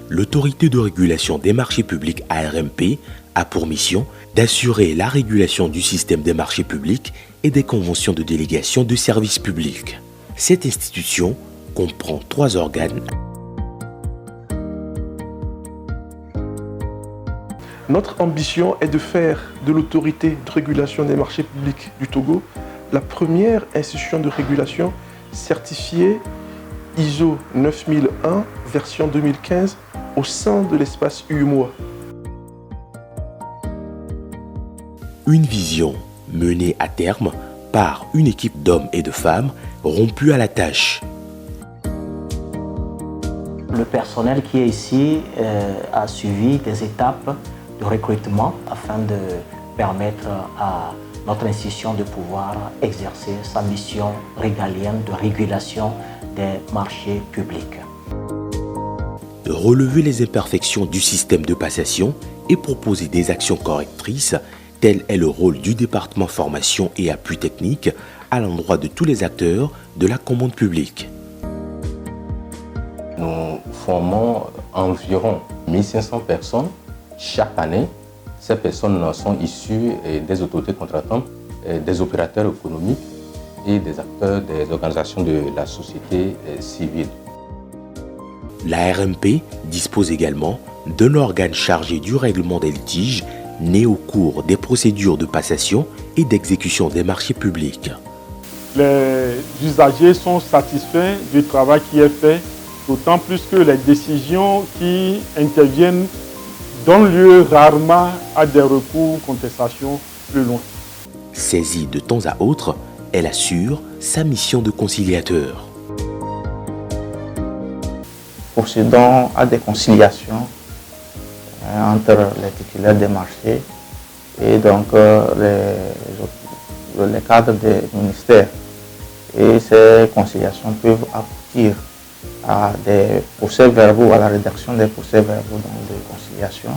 l'Autorité de régulation des marchés publics ARMP a pour mission d'assurer la régulation du système des marchés publics et des conventions de délégation de services publics. Cette institution comprend 3 organes. Notre ambition est de faire de l'Autorité de régulation des marchés publics du Togo la première institution de régulation certifiée ISO 9001 version 2015 au sein de l'espace UEMOA. Une vision menée à terme par une équipe d'hommes et de femmes rompus à la tâche. Le personnel qui est ici a suivi des étapes de recrutement afin de permettre à notre institution de pouvoir exercer sa mission régalienne de régulation des marchés publics. Relever les imperfections du système de passation et proposer des actions correctrices, tel est le rôle du département formation et appui technique à l'endroit de tous les acteurs de la commande publique. Nous formons environ 1500 personnes chaque année. Ces personnes sont issues des autorités contractantes, des opérateurs économiques et des acteurs des organisations de la société civile. La RMP dispose également d'un organe chargé du règlement des litiges né au cours des procédures de passation et d'exécution des marchés publics. Les usagers sont satisfaits du travail qui est fait, d'autant plus que les décisions qui interviennent donnent lieu rarement à des recours, contestations plus loin. Saisie de temps à autre, elle assure sa mission de conciliateur. Procédons à des conciliations entre les titulaires des marchés et donc les cadres des ministères. Et ces conciliations peuvent aboutir à des procès-verbaux, à la rédaction des procès-verbaux de conciliation.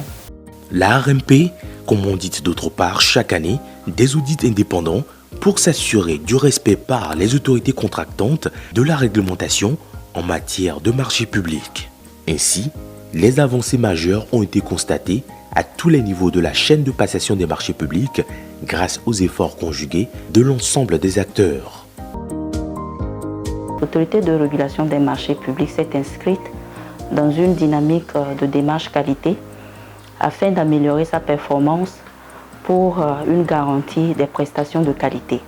La RMP commandite d'autre part chaque année des audits indépendants pour s'assurer du respect par les autorités contractantes de la réglementation en matière de marché public. Ainsi, les avancées majeures ont été constatées à tous les niveaux de la chaîne de passation des marchés publics grâce aux efforts conjugués de l'ensemble des acteurs. L'autorité de régulation des marchés publics s'est inscrite dans une dynamique de démarche qualité afin d'améliorer sa performance pour une garantie des prestations de qualité.